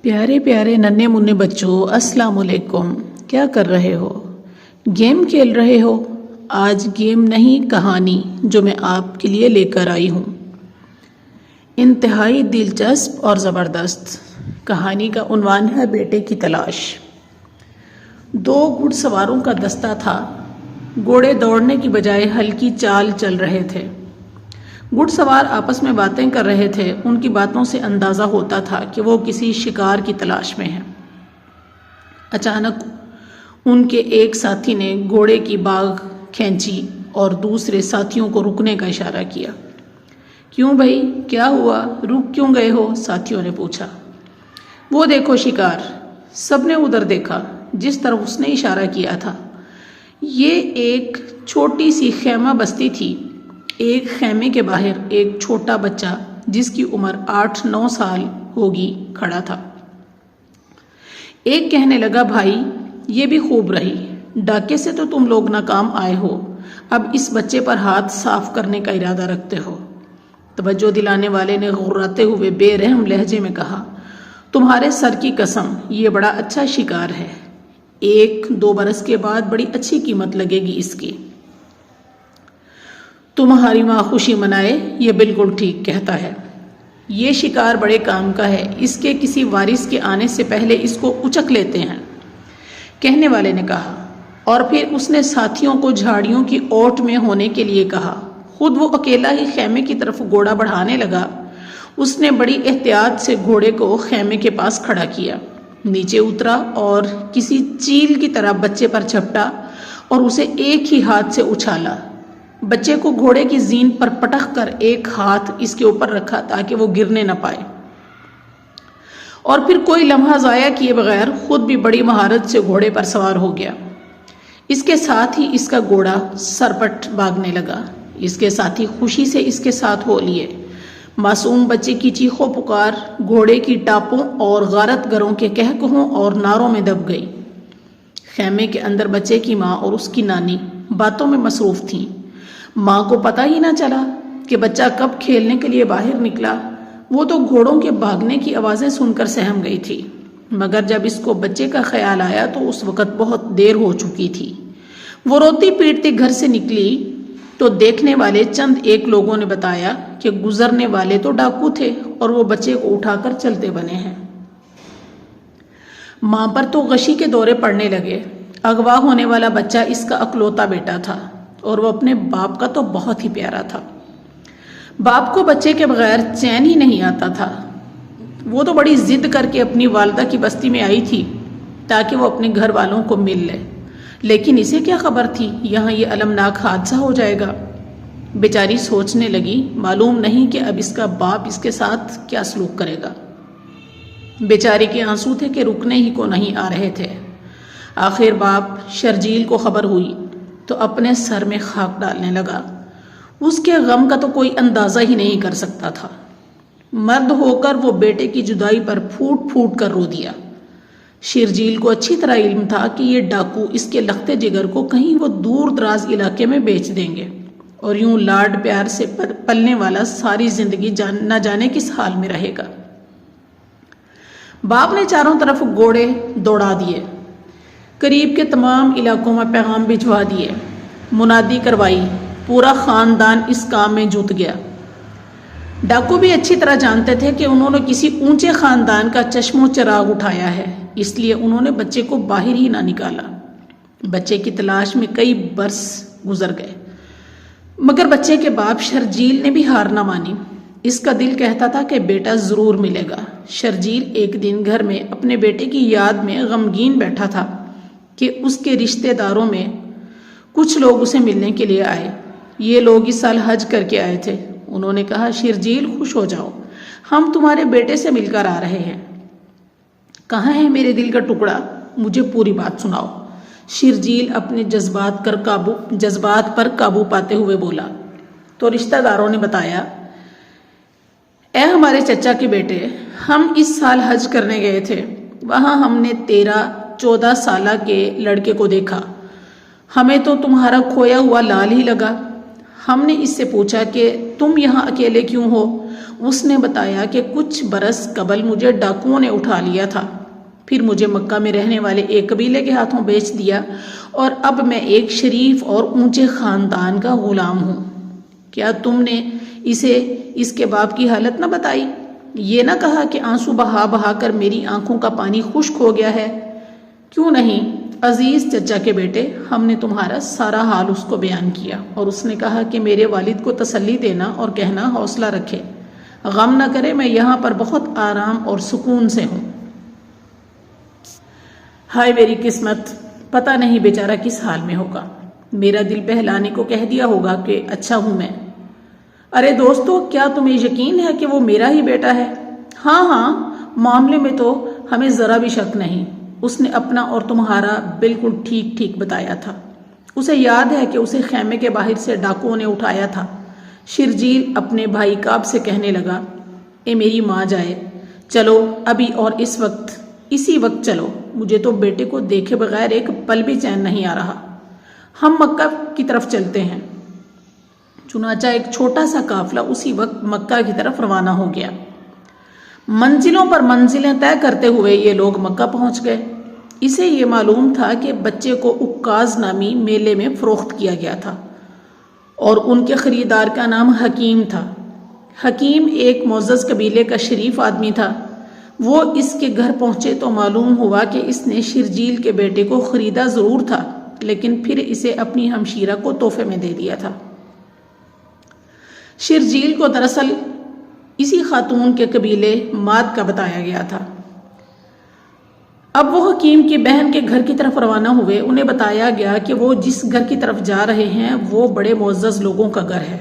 پیارے پیارے ننھے منھے بچوں، السلام علیکم۔ کیا کر رہے ہو؟ گیم کھیل رہے ہو؟ آج گیم نہیں، کہانی جو میں آپ کے لیے لے کر آئی ہوں، انتہائی دلچسپ اور زبردست۔ کہانی کا عنوان ہے بیٹے کی تلاش۔ دو گھڑ سواروں کا دستہ تھا۔ گھوڑے دوڑنے کی بجائے ہلکی چال چل رہے تھے۔ گھڑ سوار آپس میں باتیں کر رہے تھے۔ ان کی باتوں سے اندازہ ہوتا تھا کہ وہ کسی شکار کی تلاش میں ہیں۔ اچانک ان کے ایک ساتھی نے گھوڑے کی باگھ کھینچی اور دوسرے ساتھیوں کو رکنے کا اشارہ کیا۔ کیوں بھائی، کیا ہوا؟ رک کیوں گئے ہو؟ ساتھیوں نے پوچھا۔ وہ دیکھو شکار۔ سب نے ادھر دیکھا جس طرف اس نے اشارہ کیا تھا۔ یہ ایک چھوٹی سی خیمہ بستی تھی۔ ایک خیمے کے باہر ایک چھوٹا بچہ جس کی عمر 8-9 سال ہوگی کھڑا تھا۔ ایک کہنے لگا، بھائی یہ بھی خوب رہی، ڈاکے سے تو تم لوگ ناکام آئے ہو، اب اس بچے پر ہاتھ صاف کرنے کا ارادہ رکھتے ہو۔ توجہ دلانے والے نے غراتے ہوئے بے رحم لہجے میں کہا، تمہارے سر کی قسم، یہ بڑا اچھا شکار ہے، 1-2 برس کے بعد بڑی اچھی قیمت لگے گی اس کی۔ تمہاری ماں خوشی منائے، یہ بالکل ٹھیک کہتا ہے۔ یہ شکار بڑے کام کا ہے، اس کے کسی وارث کے آنے سے پہلے اس کو اچک لیتے ہیں، کہنے والے نے کہا، اور پھر اس نے ساتھیوں کو جھاڑیوں کی اوٹ میں ہونے کے لیے کہا۔ خود وہ اکیلا ہی خیمے کی طرف گھوڑا بڑھانے لگا۔ اس نے بڑی احتیاط سے گھوڑے کو خیمے کے پاس کھڑا کیا، نیچے اترا اور کسی چیل کی طرح بچے پر جھپٹا اور اسے ایک ہی ہاتھ سے اچھالا۔ بچے کو گھوڑے کی زین پر پٹخ کر ایک ہاتھ اس کے اوپر رکھا تاکہ وہ گرنے نہ پائے، اور پھر کوئی لمحہ ضائع کیے بغیر خود بھی بڑی مہارت سے گھوڑے پر سوار ہو گیا۔ اس کے ساتھ ہی اس کا گھوڑا سرپٹ بھاگنے لگا۔ اس کے ساتھی خوشی سے اس کے ساتھ ہو لیے۔ معصوم بچے کی چیخو پکار گھوڑے کی ٹاپوں اور غارت گروں کے کہکہوں اور نعروں میں دب گئی۔ خیمے کے اندر بچے کی ماں اور اس کی نانی باتوں میں مصروف تھیں۔ ماں کو پتہ ہی نہ چلا کہ بچہ کب کھیلنے کے لیے باہر نکلا۔ وہ تو گھوڑوں کے بھاگنے کی آوازیں سن کر سہم گئی تھی، مگر جب اس کو بچے کا خیال آیا تو اس وقت بہت دیر ہو چکی تھی۔ وہ روتی پیٹتی گھر سے نکلی تو دیکھنے والے چند ایک لوگوں نے بتایا کہ گزرنے والے تو ڈاکو تھے اور وہ بچے کو اٹھا کر چلتے بنے ہیں۔ ماں پر تو غشی کے دورے پڑنے لگے۔ اغوا ہونے والا بچہ اس کا اکلوتا بیٹا تھا اور وہ اپنے باپ کا تو بہت ہی پیارا تھا۔ باپ کو بچے کے بغیر چین ہی نہیں آتا تھا۔ وہ تو بڑی ضد کر کے اپنی والدہ کی بستی میں آئی تھی تاکہ وہ اپنے گھر والوں کو مل لے، لیکن اسے کیا خبر تھی یہاں یہ المناک حادثہ ہو جائے گا۔ بیچاری سوچنے لگی، معلوم نہیں کہ اب اس کا باپ اس کے ساتھ کیا سلوک کرے گا۔ بیچاری کے آنسو تھے کہ رکنے ہی کو نہیں آ رہے تھے۔ آخر باپ شرجیل کو خبر ہوئی تو اپنے سر میں خاک ڈالنے لگا۔ اس کے غم کا تو کوئی اندازہ ہی نہیں کر سکتا تھا۔ مرد ہو کر وہ بیٹے کی جدائی پر پھوٹ پھوٹ کر رو دیا۔ شرجیل کو اچھی طرح علم تھا کہ یہ ڈاکو اس کے لختے جگر کو کہیں وہ دور دراز علاقے میں بیچ دیں گے، اور یوں لاڈ پیار سے پلنے والا ساری زندگی نہ جانے کس حال میں رہے گا۔ باپ نے چاروں طرف گھوڑے دوڑا دیے، قریب کے تمام علاقوں میں پیغام بھجوا دیے، منادی کروائی، پورا خاندان اس کام میں جٹ گیا۔ ڈاکو بھی اچھی طرح جانتے تھے کہ انہوں نے کسی اونچے خاندان کا چشم و چراغ اٹھایا ہے، اس لیے انہوں نے بچے کو باہر ہی نہ نکالا۔ بچے کی تلاش میں کئی برس گزر گئے، مگر بچے کے باپ شرجیل نے بھی ہار نہ مانی۔ اس کا دل کہتا تھا کہ بیٹا ضرور ملے گا۔ شرجیل ایک دن گھر میں اپنے بیٹے کی یاد میں غمگین بیٹھا تھا کہ اس کے رشتہ داروں میں کچھ لوگ اسے ملنے کے لیے آئے۔ یہ لوگ اس سال حج کر کے آئے تھے۔ انہوں نے کہا، شرجیل خوش ہو جاؤ، ہم تمہارے بیٹے سے مل کر آ رہے ہیں۔ کہاں ہے میرے دل کا ٹکڑا؟ مجھے پوری بات سناؤ۔ شرجیل اپنے جذبات پر قابو پاتے ہوئے بولا۔ تو رشتہ داروں نے بتایا، اے ہمارے چچا کے بیٹے، ہم اس سال حج کرنے گئے تھے، وہاں ہم نے 13-14 سالہ کے لڑکے کو دیکھا، ہمیں تو تمہارا کھویا ہوا لال ہی لگا۔ ہم نے اس سے پوچھا کہ تم یہاں اکیلے کیوں ہو؟ اس نے بتایا کہ کچھ برس قبل مجھے ڈاکوؤں نے اٹھا لیا تھا، پھر مجھے مکہ میں رہنے والے ایک قبیلے کے ہاتھوں بیچ دیا، اور اب میں ایک شریف اور اونچے خاندان کا غلام ہوں۔ کیا تم نے اسے اس کے باپ کی حالت نہ بتائی؟ یہ نہ کہا کہ آنسو بہا بہا کر میری آنکھوں کا پانی خشک ہو گیا ہے؟ کیوں نہیں عزیز چچا کے بیٹے، ہم نے تمہارا سارا حال اس کو بیان کیا، اور اس نے کہا کہ میرے والد کو تسلی دینا اور کہنا حوصلہ رکھے، غم نہ کرے، میں یہاں پر بہت آرام اور سکون سے ہوں۔ ہائے میری قسمت، پتہ نہیں بیچارہ کس حال میں ہوگا۔ میرا دل بہلانے کو کہہ دیا ہوگا کہ اچھا ہوں میں۔ ارے دوستو، کیا تمہیں یقین ہے کہ وہ میرا ہی بیٹا ہے؟ ہاں، معاملے میں تو ہمیں ذرا بھی شک نہیں۔ اس نے اپنا اور تمہارا بالکل ٹھیک ٹھیک بتایا تھا۔ اسے یاد ہے کہ اسے خیمے کے باہر سے ڈاکوؤں نے اٹھایا تھا۔ شرجیل اپنے بھائی کعب سے کہنے لگا، اے میری ماں جائے، چلو ابھی اور اسی وقت چلو، مجھے تو بیٹے کو دیکھے بغیر ایک پل بھی چین نہیں آ رہا۔ ہم مکہ کی طرف چلتے ہیں۔ چنانچہ ایک چھوٹا سا قافلہ اسی وقت مکہ کی طرف روانہ ہو گیا۔ منزلوں پر منزلیں طے کرتے ہوئے یہ لوگ مکہ پہنچ گئے۔ اسے یہ معلوم تھا کہ بچے کو عکاظ نامی میلے میں فروخت کیا گیا تھا، اور ان کے خریدار کا نام حکیم تھا۔ حکیم ایک معزز قبیلے کا شریف آدمی تھا۔ وہ اس کے گھر پہنچے تو معلوم ہوا کہ اس نے شرجیل کے بیٹے کو خریدا ضرور تھا، لیکن پھر اسے اپنی ہمشیرہ کو تحفے میں دے دیا تھا۔ شرجیل کو دراصل اسی خاتون کے قبیلے ماد کا بتایا گیا تھا۔ اب وہ حکیم کی بہن کے گھر کی طرف روانہ ہوئے۔ انہیں بتایا گیا کہ وہ جس گھر کی طرف جا رہے ہیں وہ بڑے معزز لوگوں کا گھر ہے۔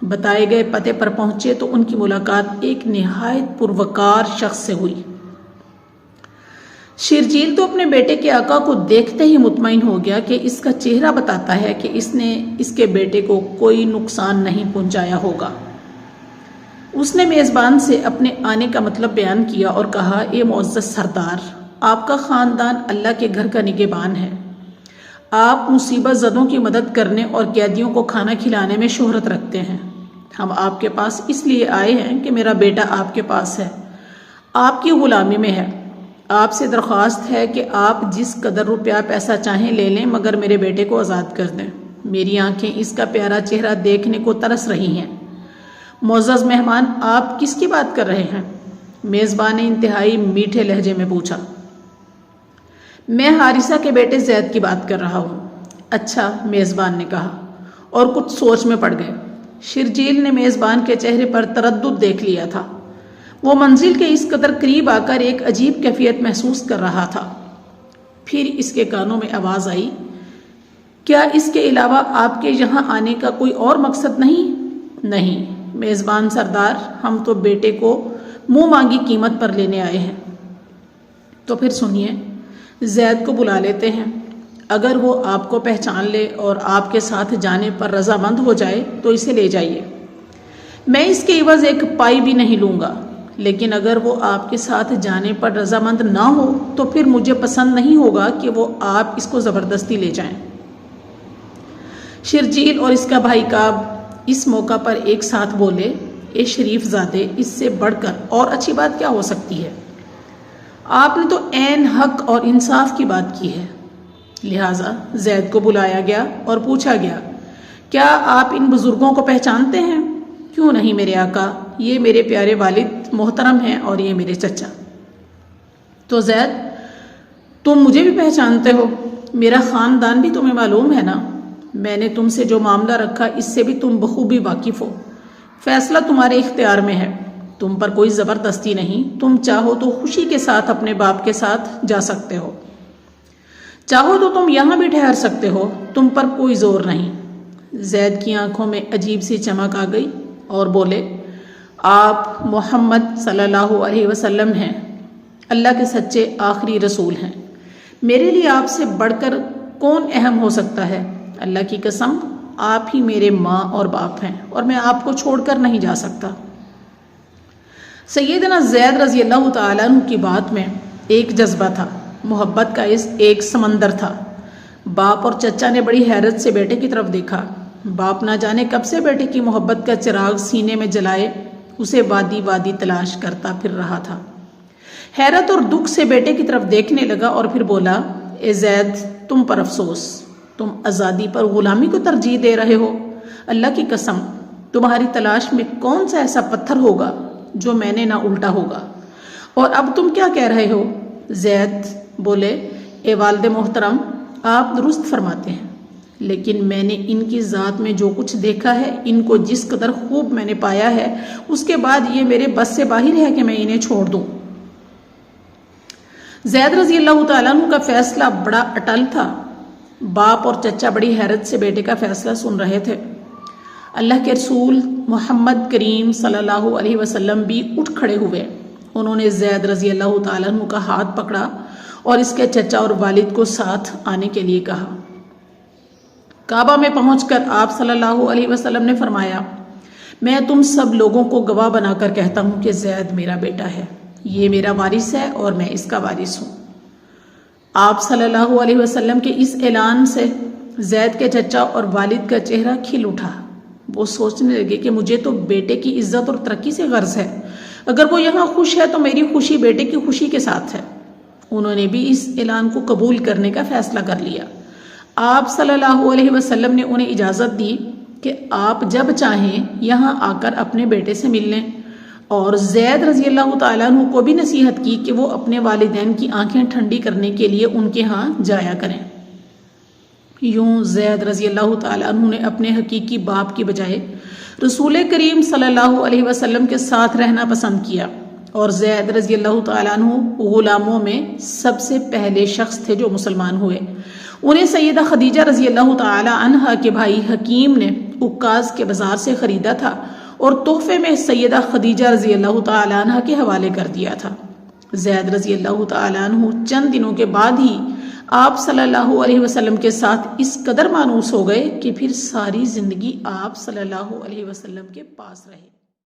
بتائے گئے پتے پر پہنچے تو ان کی ملاقات ایک نہایت پروقار شخص سے ہوئی۔ شرجیل تو اپنے بیٹے کے آقا کو دیکھتے ہی مطمئن ہو گیا کہ اس کا چہرہ بتاتا ہے کہ اس نے اس کے بیٹے کو کوئی نقصان نہیں پہنچایا ہوگا۔ اس نے میزبان سے اپنے آنے کا مطلب بیان کیا اور کہا، اے معزز سردار، آپ کا خاندان اللہ کے گھر کا نگہبان ہے۔ آپ مصیبت زدوں کی مدد کرنے اور قیدیوں کو کھانا کھلانے میں شہرت رکھتے ہیں۔ ہم آپ کے پاس اس لیے آئے ہیں کہ میرا بیٹا آپ کے پاس ہے، آپ کی غلامی میں ہے۔ آپ سے درخواست ہے کہ آپ جس قدر روپیہ پیسہ چاہیں لے لیں، مگر میرے بیٹے کو آزاد کر دیں۔ میری آنکھیں اس کا پیارا چہرہ دیکھنے کو ترس رہی ہیں۔ معزز مہمان، آپ کس کی بات کر رہے ہیں؟ میزبان نے انتہائی میٹھے لہجے میں پوچھا۔ میں حارثہ کے بیٹے زید کی بات کر رہا ہوں۔ اچھا، میزبان نے کہا، اور کچھ سوچ میں پڑ گئے۔ شرجیل نے میزبان کے چہرے پر تردد دیکھ لیا تھا۔ وہ منزل کے اس قدر قریب آ کر ایک عجیب کیفیت محسوس کر رہا تھا۔ پھر اس کے کانوں میں آواز آئی، کیا اس کے علاوہ آپ کے یہاں آنے کا کوئی اور مقصد نہیں؟ نہیں میزبان سردار، ہم تو بیٹے کو منہ مانگی قیمت پر لینے آئے ہیں۔ تو پھر سنیے، زید کو بلا لیتے ہیں۔ اگر وہ آپ کو پہچان لے اور آپ کے ساتھ جانے پر رضامند ہو جائے تو اسے لے جائیے۔ میں اس کے عوض ایک پائی بھی نہیں لوں گا، لیکن اگر وہ آپ کے ساتھ جانے پر رضامند نہ ہو تو پھر مجھے پسند نہیں ہوگا کہ وہ آپ اس کو زبردستی لے جائیں۔ شرجیل اور اس کا بھائی کعب اس موقع پر ایک ساتھ بولے، اے شریف زادے، اس سے بڑھ کر اور اچھی بات کیا ہو سکتی ہے؟ آپ نے تو عین حق اور انصاف کی بات کی ہے۔ لہٰذا زید کو بلایا گیا اور پوچھا گیا، کیا آپ ان بزرگوں کو پہچانتے ہیں؟ کیوں نہیں میرے آقا، یہ میرے پیارے والد محترم ہیں اور یہ میرے چچا۔ تو زید، تم مجھے بھی پہچانتے ہو، میرا خاندان بھی تمہیں معلوم ہے نا، میں نے تم سے جو معاملہ رکھا اس سے بھی تم بخوبی واقف ہو۔ فیصلہ تمہارے اختیار میں ہے، تم پر کوئی زبردستی نہیں، تم چاہو تو خوشی کے ساتھ اپنے باپ کے ساتھ جا سکتے ہو، چاہو تو تم یہاں بھی ٹھہر سکتے ہو، تم پر کوئی زور نہیں۔ زید کی آنکھوں میں عجیب سی چمک آ گئی اور بولے، آپ محمد صلی اللہ علیہ وسلم ہیں، اللہ کے سچے آخری رسول ہیں، میرے لیے آپ سے بڑھ کر کون اہم ہو سکتا ہے؟ اللہ کی قسم، آپ ہی میرے ماں اور باپ ہیں اور میں آپ کو چھوڑ کر نہیں جا سکتا۔ سیدنا زید رضی اللہ تعالیٰ عنہ کی بات میں ایک جذبہ تھا، محبت کا ایک سمندر تھا۔ باپ اور چچا نے بڑی حیرت سے بیٹے کی طرف دیکھا۔ باپ نہ جانے کب سے بیٹے کی محبت کا چراغ سینے میں جلائے اسے وادی وادی تلاش کرتا پھر رہا تھا۔ حیرت اور دکھ سے بیٹے کی طرف دیکھنے لگا اور پھر بولا، اے زید، تم پر افسوس، تم آزادی پر غلامی کو ترجیح دے رہے ہو۔ اللہ کی قسم، تمہاری تلاش میں کون سا ایسا پتھر ہوگا جو میں نے نہ الٹا ہوگا؟ اور اب تم کیا کہہ رہے ہو؟ زید بولے، اے والد محترم، آپ درست فرماتے ہیں، لیکن میں نے ان کی ذات میں جو کچھ دیکھا ہے، ان کو جس قدر خوب میں نے پایا ہے، اس کے بعد یہ میرے بس سے باہر ہے کہ میں انہیں چھوڑ دوں۔ زید رضی اللہ تعالیٰ عنہ کا فیصلہ بڑا اٹل تھا۔ باپ اور چچا بڑی حیرت سے بیٹے کا فیصلہ سن رہے تھے۔ اللہ کے رسول محمد کریم صلی اللہ علیہ وسلم بھی اٹھ کھڑے ہوئے۔ انہوں نے زید رضی اللہ تعالیٰ عنہ کا ہاتھ پکڑا اور اس کے چچا اور والد کو ساتھ آنے کے لیے کہا۔ کعبہ میں پہنچ کر آپ صلی اللہ علیہ وسلم نے فرمایا، میں تم سب لوگوں کو گواہ بنا کر کہتا ہوں کہ زید میرا بیٹا ہے، یہ میرا وارث ہے اور میں اس کا وارث ہوں۔ آپ صلی اللہ علیہ وسلم کے اس اعلان سے زید کے چچا اور والد کا چہرہ کھل اٹھا۔ وہ سوچنے لگے کہ مجھے تو بیٹے کی عزت اور ترقی سے غرض ہے، اگر وہ یہاں خوش ہے تو میری خوشی بیٹے کی خوشی کے ساتھ ہے۔ انہوں نے بھی اس اعلان کو قبول کرنے کا فیصلہ کر لیا۔ آپ صلی اللہ علیہ وسلم نے انہیں اجازت دی کہ آپ جب چاہیں یہاں آ کر اپنے بیٹے سے مل لیں، اور زید رضی اللہ تعالیٰ عنہ کو بھی نصیحت کی کہ وہ اپنے والدین کی آنکھیں ٹھنڈی کرنے کے لیے ان کے ہاں جایا کریں۔ یوں زید رضی اللہ تعالیٰ عنہ نے اپنے حقیقی باپ کی بجائے رسول کریم صلی اللہ علیہ وسلم کے ساتھ رہنا پسند کیا، اور زید رضی اللہ تعالیٰ عنہ غلاموں میں سب سے پہلے شخص تھے جو مسلمان ہوئے۔ انہیں سیدہ خدیجہ رضی اللہ تعالیٰ عنہا کے بھائی حکیم نے عکاظ کے بازار سے خریدا تھا اور تحفے میں سیدہ خدیجہ رضی اللہ تعالیٰ عنہا کے حوالے کر دیا تھا۔ زید رضی اللہ تعالیٰ عنہ چند دنوں کے بعد ہی آپ صلی اللہ علیہ وسلم کے ساتھ اس قدر مانوس ہو گئے کہ پھر ساری زندگی آپ صلی اللہ علیہ وسلم کے پاس رہے۔